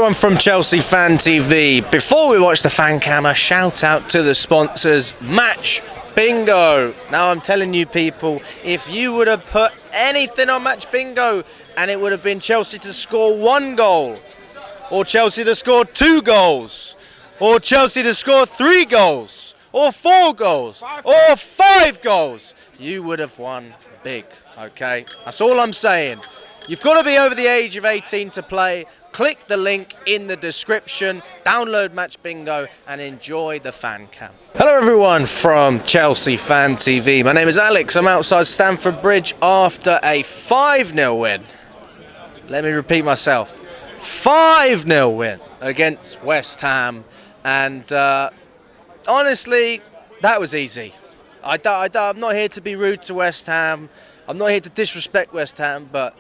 everyone from Chelsea Fan TV. Before we watch the fan cam, a shout out to the sponsors, Match Bingo. Now I'm telling you people, if you would have put anything on Match Bingo and it would have been Chelsea to score 1 goal, or Chelsea to score 2 goals, or Chelsea to score 3 goals, or 4 goals, or 5 goals, you would have won big, okay? That's all I'm saying. You've got to be over the age of 18 to play. Click the link in the description, download Match Bingo and enjoy the fan cam. Hello everyone from Chelsea Fan TV. My name is Alex. I'm outside Stamford Bridge after a 5-0 win. Let me repeat myself. 5-0 win against West Ham. And honestly, that was easy. I'm not here to be rude to West Ham. I'm not here to disrespect West Ham, but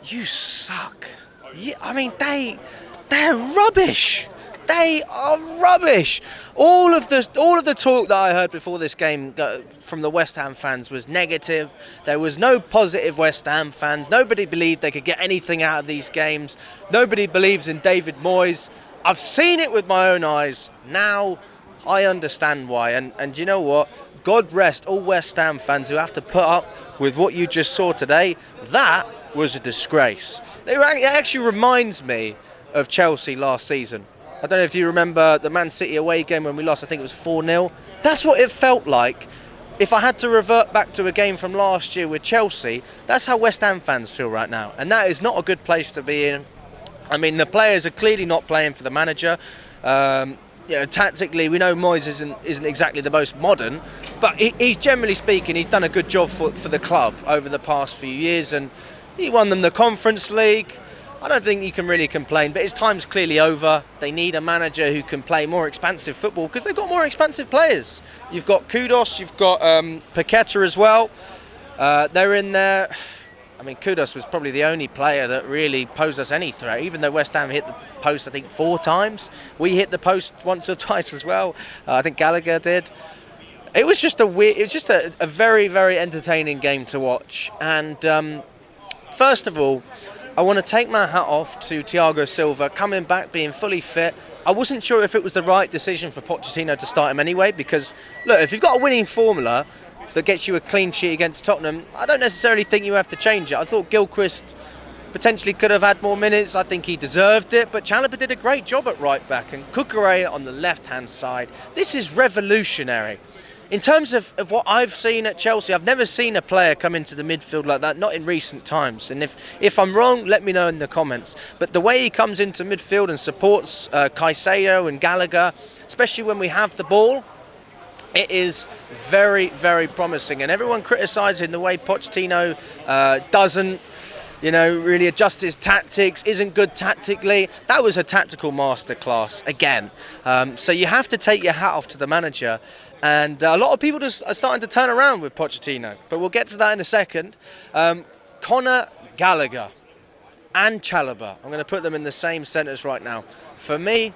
you suck. Yeah, I mean, they're rubbish. They are rubbish. All of the talk that I heard before this game from the West Ham fans was negative. There was no positive West Ham fans. Nobody believed they could get anything out of these games. Nobody believes in David Moyes. I've seen it with my own eyes. Now I understand why. And you know what? God rest all West Ham fans who have to put up with what you just saw today. That was a disgrace. It actually reminds me of Chelsea last season. I don't know if you remember the Man City away game when we lost, I think it was 4-0. That's what it felt like. If I had to revert back to a game from last year with Chelsea, that's how West Ham fans feel right now. And that is not a good place to be in. I mean, the players are clearly not playing for the manager. Tactically, we know Moyes isn't exactly the most modern, but he's generally speaking, he's done a good job for the club over the past few years, and he won them the Conference League. I don't think you can really complain, but his time's clearly over. They need a manager who can play more expansive football because they've got more expansive players. You've got Kudus, you've got Paqueta as well. They're in there. I mean, Kudus was probably the only player that really posed us any threat, even though West Ham hit the post, I think, 4 times. We hit the post once or twice as well. I think Gallagher did. It was just a very, very entertaining game to watch. And first of all, I want to take my hat off to Thiago Silva coming back, being fully fit. I wasn't sure if it was the right decision for Pochettino to start him anyway, because, look, if you've got a winning formula that gets you a clean sheet against Tottenham, I don't necessarily think you have to change it. I thought Gilchrist potentially could have had more minutes. I think he deserved it, but Chalobah did a great job at right back, and Cucurella on the left-hand side. This is revolutionary. In terms of what I've seen at Chelsea, I've never seen a player come into the midfield like that, not in recent times. And if I'm wrong, let me know in the comments. But the way he comes into midfield and supports Caicedo and Gallagher, especially when we have the ball, it is very, very promising. And everyone criticising the way Pochettino doesn't, really adjust his tactics, isn't good tactically. That was a tactical masterclass again. So you have to take your hat off to the manager. And a lot of people just are starting to turn around with Pochettino. But we'll get to that in a second. Conor Gallagher and Chalobah. I'm going to put them in the same sentence right now. For me,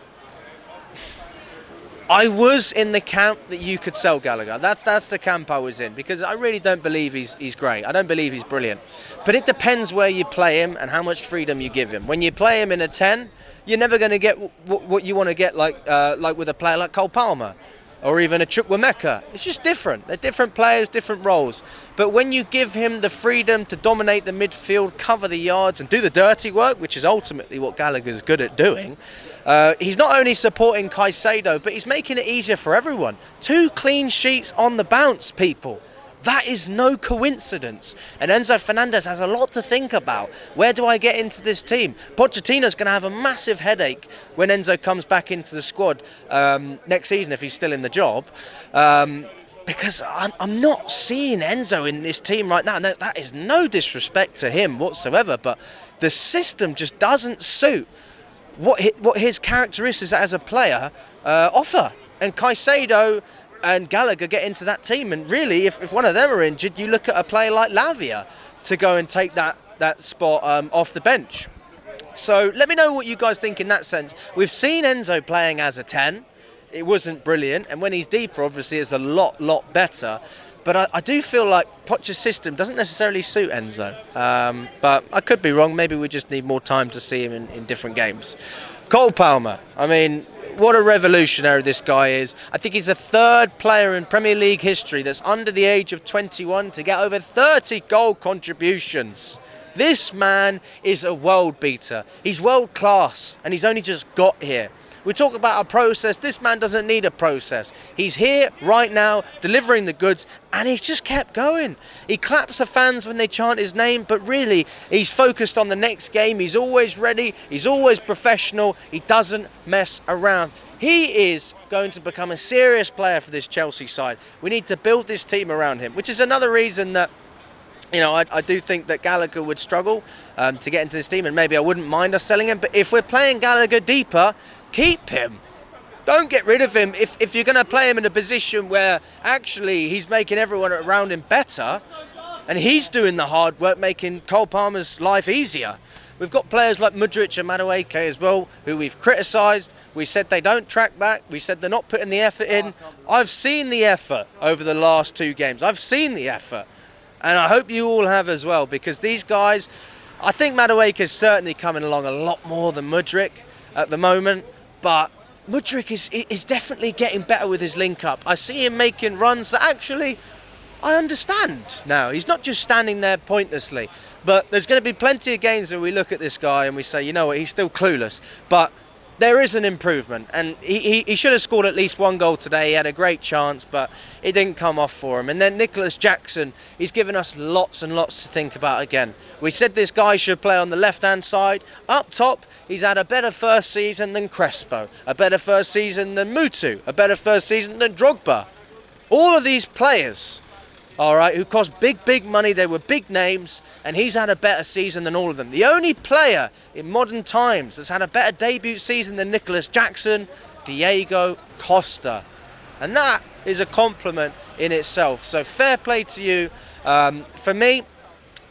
I was in the camp that you could sell Gallagher. That's the camp I was in, because I really don't believe he's great. I don't believe he's brilliant. But it depends where you play him and how much freedom you give him. When you play him in a 10, you're never going to get what you want to get like with a player like Cole Palmer or even a Chukwuemeka. It's just different. They're different players, different roles. But when you give him the freedom to dominate the midfield, cover the yards and do the dirty work, which is ultimately what Gallagher's good at doing, he's not only supporting Caicedo, but he's making it easier for everyone. 2 clean sheets on the bounce, people. That is no coincidence. And Enzo Fernandez has a lot to think about. Where do I get into this team? Pochettino's going to have a massive headache when Enzo comes back into the squad next season, if he's still in the job. Because I'm not seeing Enzo in this team right now. And that is no disrespect to him whatsoever, but the system just doesn't suit what his characteristics as a player offer. And Caicedo and Gallagher get into that team, and really, if one of them are injured, you look at a player like Lavia to go and take that spot off the bench. So let me know what you guys think in that sense. We've seen Enzo playing as a 10. It wasn't brilliant, and when he's deeper, obviously, it's a lot better. But I do feel like Poch's system doesn't necessarily suit Enzo. But I could be wrong. Maybe we just need more time to see him in different games. Cole Palmer, I mean, what a revolutionary this guy is. I think he's the third player in Premier League history that's under the age of 21 to get over 30 goal contributions. This man is a world beater. He's world class, and he's only just got here. We talk about a process. This man doesn't need a process. He's here right now, delivering the goods, and he's just kept going. He claps the fans when they chant his name, but really, he's focused on the next game. He's always ready. He's always professional. He doesn't mess around. He is going to become a serious player for this Chelsea side. We need to build this team around him, which is another reason that I do think that Gallagher would struggle to get into this team, and maybe I wouldn't mind us selling him. But if we're playing Gallagher deeper, keep him. Don't get rid of him. If you're going to play him in a position where actually he's making everyone around him better, and he's doing the hard work, making Cole Palmer's life easier. We've got players like Mudryk and Madueke as well, who we've criticised. We said they don't track back. We said they're not putting the effort in. I've seen the effort over the last 2 games. I've seen the effort. And I hope you all have as well, because these guys, I think Madueke is certainly coming along a lot more than Mudryk at the moment, but Mudryk is definitely getting better with his link-up. I see him making runs that actually I understand now. He's not just standing there pointlessly, but there's going to be plenty of games where we look at this guy and we say, you know what, he's still clueless, but there is an improvement, and he should have scored at least 1 goal today. He had a great chance, but it didn't come off for him. And then Nicholas Jackson, he's given us lots and lots to think about again. We said this guy should play on the left-hand side. Up top, he's had a better first season than Crespo, a better first season than Mutu, a better first season than Drogba. All of these players, all right, who cost big money, they were big names, and he's had a better season than all of them. The only player in modern times that's had a better debut season than Nicholas Jackson, Diego Costa. And that is a compliment in itself. So fair play to you. For me,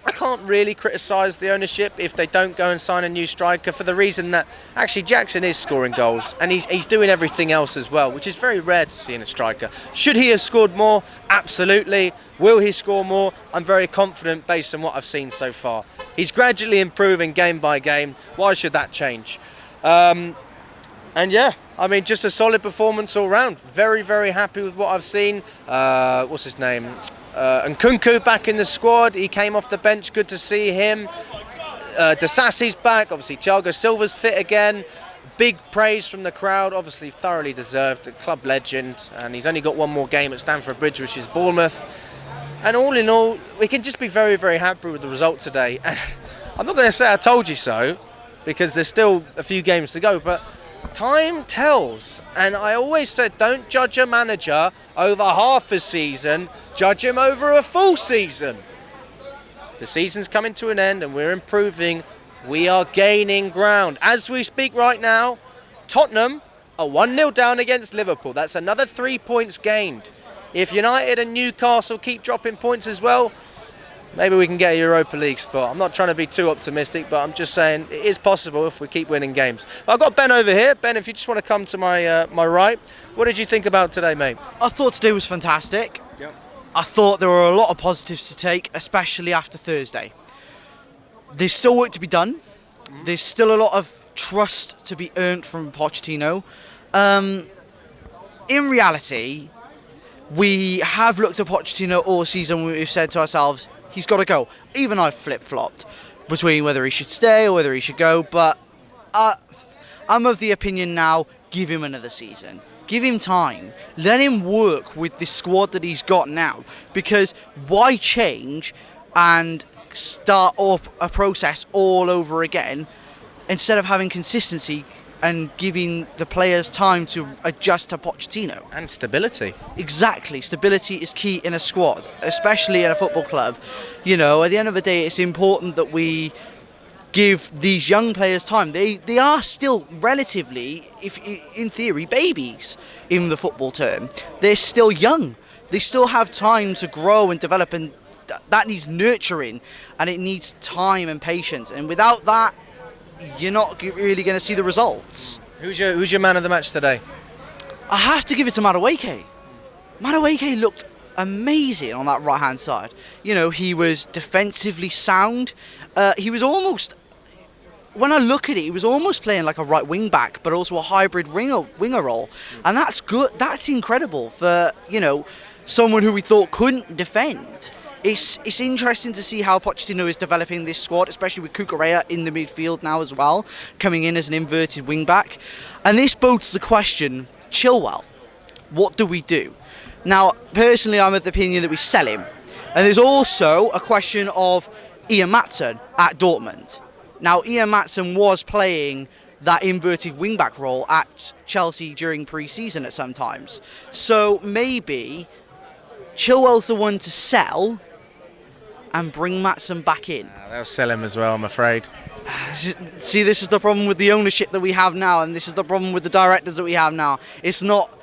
I can't really criticise the ownership if they don't go and sign a new striker, for the reason that actually Jackson is scoring goals and he's doing everything else as well, which is very rare to see in a striker. Should he have scored more? Absolutely. Will he score more? I'm very confident based on what I've seen so far. He's gradually improving game by game. Why should that change? And yeah, I mean, just a solid performance all round. Very, very happy with what I've seen. What's his name? And Nkunku back in the squad. He came off the bench. Good to see him. Disasi's back. Obviously, Thiago Silva's fit again. Big praise from the crowd. Obviously, thoroughly deserved. A club legend. And he's only got 1 more game at Stamford Bridge, which is Bournemouth. And all in all, we can just be very, very happy with the result today. And I'm not going to say I told you so, because there's still a few games to go. But time tells. And I always said, don't judge a manager over half a season. Judge him over a full season. The season's coming to an end and we're improving. We are gaining ground. As we speak right now, Tottenham are 1-0 down against Liverpool. That's another 3 points gained. If United and Newcastle keep dropping points as well, maybe we can get a Europa League spot. I'm not trying to be too optimistic, but I'm just saying it is possible if we keep winning games. I've got Ben over here. Ben, if you just want to come to my right, what did you think about today, mate? I thought today was fantastic. Yep. I thought there were a lot of positives to take, especially after Thursday. There's still work to be done. There's still a lot of trust to be earned from Pochettino. In reality, we have looked at Pochettino all season. We've said to ourselves, he's got to go. Even I've flip-flopped between whether he should stay or whether he should go. But I'm of the opinion now, give him another season. Give him time. Let him work with the squad that he's got now. Because why change and start up a process all over again instead of having consistency and giving the players time to adjust to Pochettino? And stability. Exactly. Stability is key in a squad, especially in a football club. You know, at the end of the day, it's important that we give these young players time. They are still relatively, if in theory, babies in the football term. They're still young. They still have time to grow and develop, and that needs nurturing, and it needs time and patience. And without that, you're not really going to see the results. Who's your man of the match today? I have to give it to Madueke. Madueke looked amazing on that right hand side. You know, he was defensively sound. He was almost, when I look at it, he was almost playing like a right wing back, but also a hybrid winger role, and that's good. That's incredible for, you know, someone who we thought couldn't defend. It's interesting to see how Pochettino is developing this squad, especially with Cucurella in the midfield now as well, coming in as an inverted wing back. And this bodes the question, Chilwell, what do we do? Now, personally, I'm of the opinion that we sell him. And there's also a question of Ian Maatsen at Dortmund. Now, Ian Maatsen was playing that inverted wing-back role at Chelsea during pre-season at some times. So maybe Chilwell's the one to sell and bring Maatsen back in. They'll sell him as well, I'm afraid. See, this is the problem with the ownership that we have now, and this is the problem with the directors that we have now. It's not...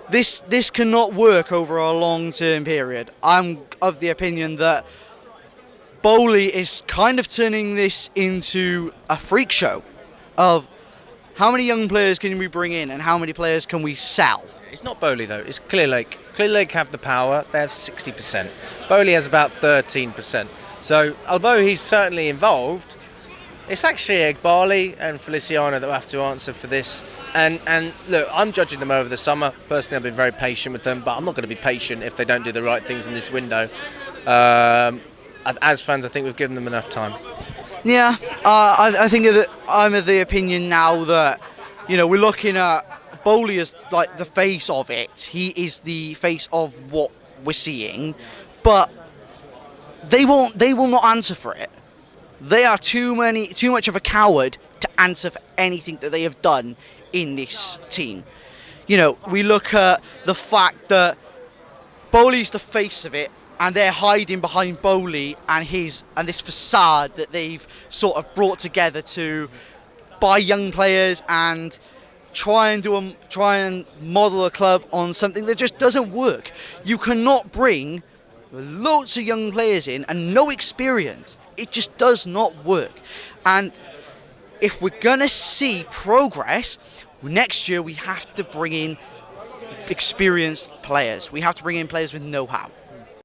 This cannot work over a long-term period. I'm of the opinion that Bowley is kind of turning this into a freak show of how many young players can we bring in and how many players can we sell. It's not Bowley though, it's Clearlake. Clearlake have the power, they have 60%. Bowley has about 13%. So although he's certainly involved, it's actually Egbali and Feliciano that will have to answer for this. And look, I'm judging them over the summer. Personally, I've been very patient with them, but I'm not going to be patient if they don't do the right things in this window. As fans, I think we've given them enough time. Yeah, I think that I'm of the opinion now that, you know, we're looking at Bowley as like the face of it. He is the face of what we're seeing, but they will not answer for it. They are too much of a coward to answer for anything that they have done in this team. You know, we look at the fact that Bowley's the face of it, and they're hiding behind Bowley and this facade that they've sort of brought together to buy young players and try and model a club on something that just doesn't work. You cannot bring loads of young players in and no experience. It just does not work. And if we're gonna see progress next year, we have to bring in experienced players. We have to bring in players with know-how.